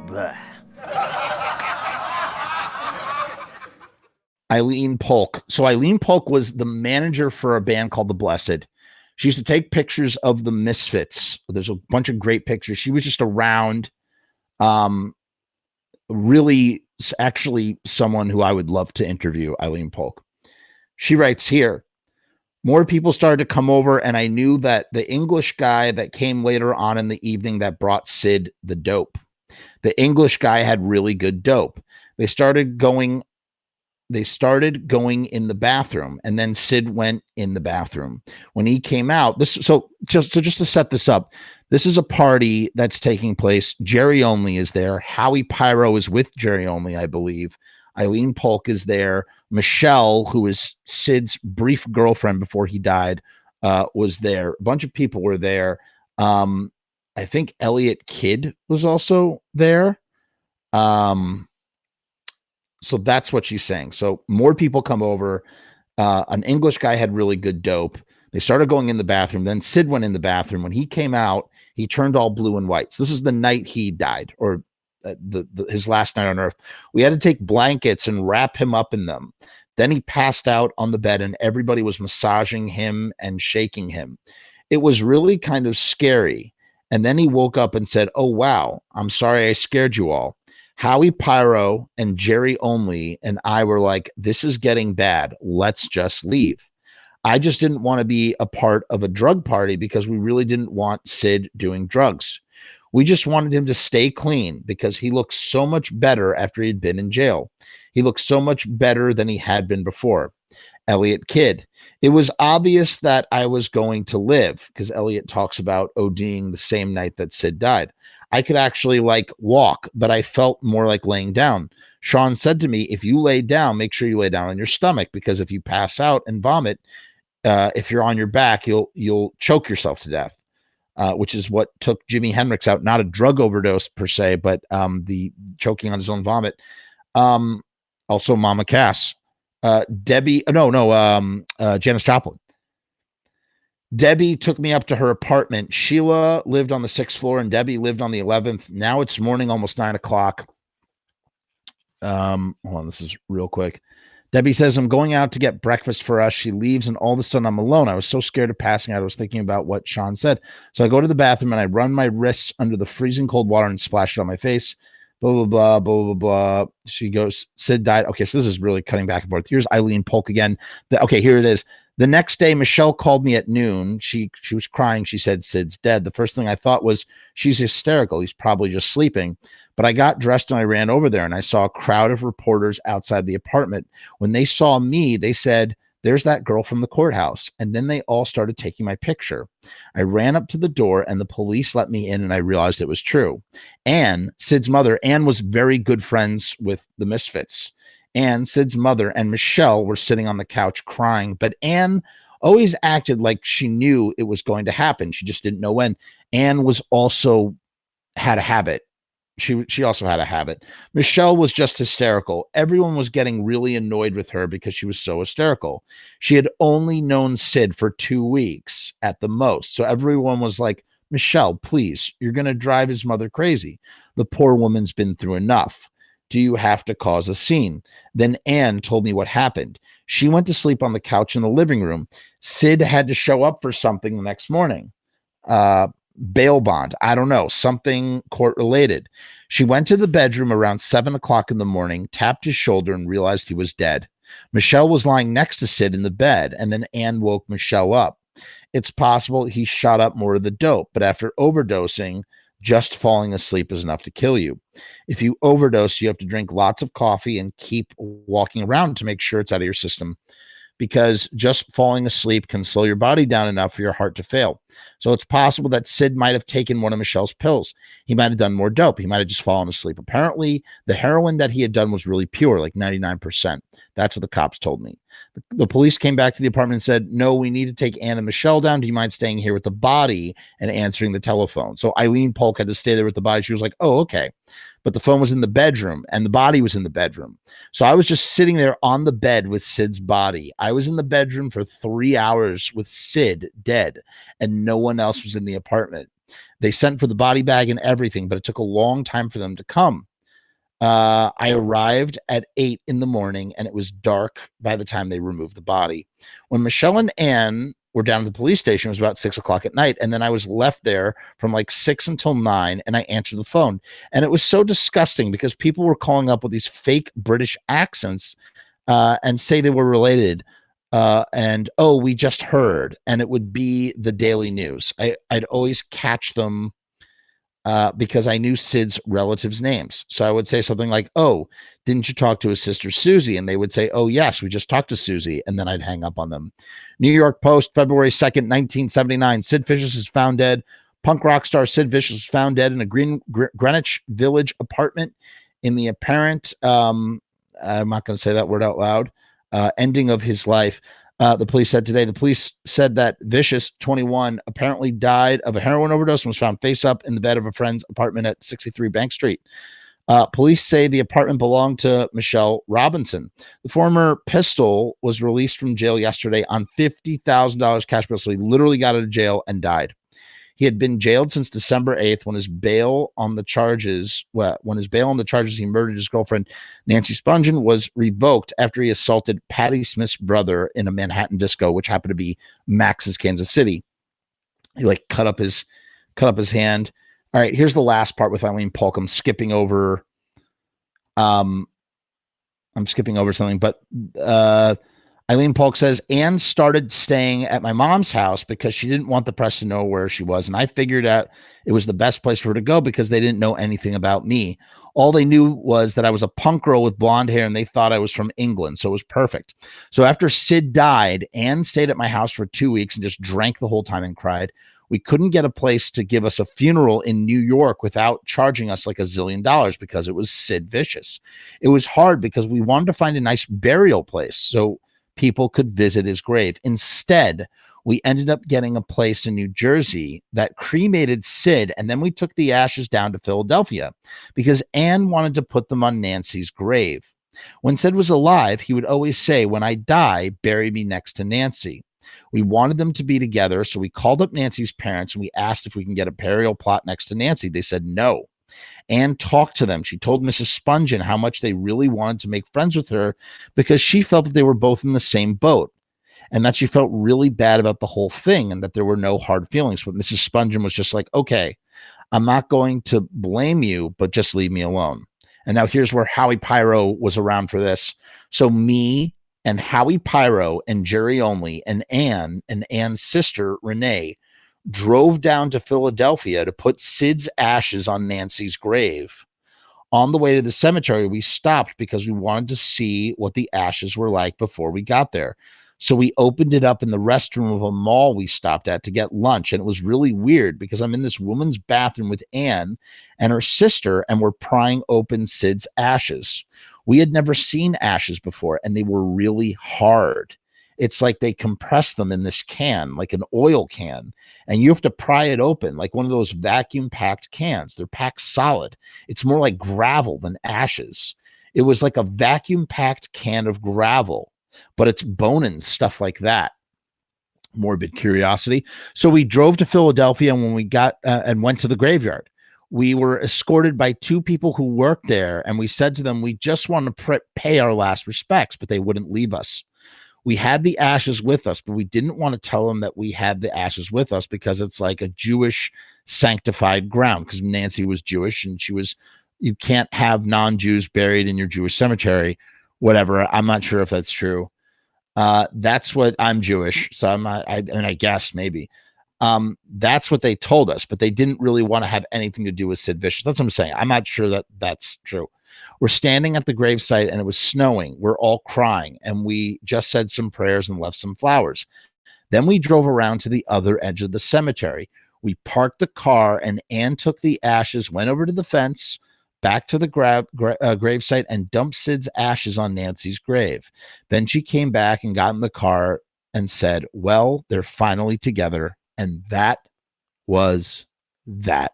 Blah. Eileen Polk. So Eileen Polk was the manager for a band called The Blessed. She used to take pictures of the Misfits. There's a bunch of great pictures. She was just around. Really, actually, someone who I would love to interview, Eileen Polk. She writes here, more people started to come over, and I knew that the English guy that came later on in the evening that brought Sid the dope. The English guy had really good dope. They started going in the bathroom, and then Sid went in the bathroom. When he came out, just to set this up, this is a party that's taking place. Jerry Only is there. Howie Pyro is with Jerry Only, I believe. Eileen Polk is there. Michelle, who is Sid's brief girlfriend before he died, was there. A bunch of people were there. I think Elliot Kidd was also there. So that's what she's saying. So more people come over. An English guy had really good dope. They started going in the bathroom. Then Sid went in the bathroom. When he came out, he turned all blue and white. So this is the night he died, or his last night on Earth. We had to take blankets and wrap him up in them. Then he passed out on the bed, and everybody was massaging him and shaking him. It was really kind of scary. And then he woke up and said, "Oh, wow, I'm sorry I scared you all." Howie Pyro and Jerry Only and I were like, this is getting bad. Let's just leave. I just didn't want to be a part of a drug party because we really didn't want Sid doing drugs. We just wanted him to stay clean because he looked so much better after he'd been in jail. He looked so much better than he had been before. Elliot Kidd. It was obvious that I was going to live because Elliot talks about ODing the same night that Sid died. I could actually walk, but I felt more like laying down. Sean said to me, if you lay down, make sure you lay down on your stomach, because if you pass out and vomit, if you're on your back, you'll choke yourself to death, which is what took Jimi Hendrix out. Not a drug overdose per se, but the choking on his own vomit. Also Mama Cass. Janis Joplin. Debbie took me up to her apartment. Sheila lived on the 6th floor and Debbie lived on the 11th. Now it's morning, almost 9 o'clock. Hold on, this is real quick. Debbie says, I'm going out to get breakfast for us. She leaves, and all of a sudden I'm alone. I was so scared of passing out. I was thinking about what Sean said. So I go to the bathroom and I run my wrists under the freezing cold water and splash it on my face. Blah, blah, blah, blah, blah, blah. She goes, Sid died. Okay, so this is really cutting back and forth. Here's Eileen Polk again. Okay, here it is. The next day, Michelle called me at noon. She was crying. She said, Sid's dead. The first thing I thought was, she's hysterical. He's probably just sleeping. But I got dressed and I ran over there, and I saw a crowd of reporters outside the apartment. When they saw me, they said, there's that girl from the courthouse. And then they all started taking my picture. I ran up to the door and the police let me in, and I realized it was true. Anne, Sid's mother, Anne was very good friends with the Misfits. Anne, Sid's mother, and Michelle were sitting on the couch crying, but Anne always acted like she knew it was going to happen. She just didn't know when. Anne was also had a habit. She also had a habit. Michelle was just hysterical. Everyone was getting really annoyed with her because she was so hysterical. She had only known Sid for 2 weeks at the most. So everyone was like, Michelle, please, you're going to drive his mother crazy. The poor woman's been through enough. Do you have to cause a scene? Then Anne told me what happened. She went to sleep on the couch in the living room. Sid had to show up for something the next morning. Bail bond. I don't know, something court related. She went to the bedroom around 7 o'clock in the morning, tapped his shoulder, and realized he was dead. Michelle was lying next to Sid in the bed, and then Anne woke Michelle up. It's possible he shot up more of the dope, but after overdosing, just falling asleep is enough to kill you. If you overdose, you have to drink lots of coffee and keep walking around to make sure it's out of your system, because just falling asleep can slow your body down enough for your heart to fail. So it's possible that Sid might have taken one of Michelle's pills. He might have done more dope. He might have just fallen asleep. Apparently, the heroin that he had done was really pure, like 99%. That's what the cops told me. The police came back to the apartment and said, no, we need to take Anne and Michelle down. Do you mind staying here with the body and answering the telephone? So Eileen Polk had to stay there with the body. She was like, oh, okay. But the phone was in the bedroom and the body was in the bedroom. So I was just sitting there on the bed with Sid's body. I was in the bedroom for 3 hours with Sid dead, and no one else was in the apartment. They sent for the body bag and everything, but it took a long time for them to come. I arrived at 8 in the morning and it was dark by the time they removed the body. When Michelle and Anne were down at the police station, it was about 6 o'clock at night. And then I was left there from like 6 until 9 and I answered the phone. And it was so disgusting because people were calling up with these fake British accents and say they were related. And, oh, we just heard. And it would be the Daily News. I'd always catch them because I knew Sid's relatives' names. So I would say something like, oh, didn't you talk to his sister Susie? And they would say, oh, yes, we just talked to Susie. And then I'd hang up on them. New York Post, February 2nd, 1979. Sid Vicious is found dead. Punk rock star Sid Vicious was found dead in a Greenwich Village apartment in the apparent, I'm not going to say that word out loud, ending of his life. The police said today, the police said that Vicious, 21, apparently died of a heroin overdose and was found face up in the bed of a friend's apartment at 63 Bank Street. Police say the apartment belonged to Michelle Robinson. The former pistol was released from jail yesterday on $50,000 cash bail, so he literally got out of jail and died. He had been jailed since December 8th when his bail on the charges, he murdered his girlfriend, Nancy Spungen, was revoked after he assaulted Patti Smith's brother in a Manhattan disco, which happened to be Max's Kansas City. He like cut up his hand. All right, here's the last part with Eileen Polk. I'm skipping over something, but Eileen Polk says, Anne started staying at my mom's house because she didn't want the press to know where she was. And I figured out it was the best place for her to go because they didn't know anything about me. All they knew was that I was a punk girl with blonde hair and they thought I was from England. So it was perfect. So after Sid died, Anne stayed at my house for 2 weeks and just drank the whole time and cried. We couldn't get a place to give us a funeral in New York without charging us like $1 zillion because it was Sid Vicious. It was hard because we wanted to find a nice burial place so people could visit his grave. Instead, we ended up getting a place in New Jersey that cremated Sid, and then we took the ashes down to Philadelphia because Anne wanted to put them on Nancy's grave. When Sid was alive, he would always say, when I die, bury me next to Nancy. We wanted them to be together, so we called up Nancy's parents and we asked if we can get a burial plot next to Nancy. They said no. Anne talked to them. She told Mrs. Spungen how much they really wanted to make friends with her because she felt that they were both in the same boat and that she felt really bad about the whole thing and that there were no hard feelings. But Mrs. Spungen was just like, okay, I'm not going to blame you, but just leave me alone. And now here's where Howie Pyro was around for this. So me and Howie Pyro and Jerry Only and Anne's sister, Renee, drove down to Philadelphia to put Sid's ashes on Nancy's grave. On the way to the cemetery, we stopped because we wanted to see what the ashes were like before we got there. So we opened it up in the restroom of a mall we stopped at to get lunch. And it was really weird because I'm in this woman's bathroom with Anne and her sister, and we're prying open Sid's ashes. We had never seen ashes before, and they were really hard. It's like they compress them in this can, like an oil can, and you have to pry it open like one of those vacuum packed cans. They're packed solid. It's more like gravel than ashes. It was like a vacuum packed can of gravel, but it's bone and stuff like that. Morbid curiosity. So we drove to Philadelphia, and when we got and went to the graveyard, we were escorted by two people who worked there, and we said to them, we just want to pay our last respects, but they wouldn't leave us. We had the ashes with us, but we didn't want to tell them that we had the ashes with us because it's like a Jewish sanctified ground, because Nancy was Jewish and you can't have non-Jews buried in your Jewish cemetery, whatever. I'm not sure if that's true. That's what I'm Jewish. So I guess maybe that's what they told us, but they didn't really want to have anything to do with Sid Vicious. That's what I'm saying. I'm not sure that that's true. We're standing at the gravesite and it was snowing. We're all crying and we just said some prayers and left some flowers. Then we drove around to the other edge of the cemetery. We parked the car and Anne took the ashes, went over to the fence, back to the gravesite and dumped Sid's ashes on Nancy's grave. Then she came back and got in the car and said, well, they're finally together. And that was that.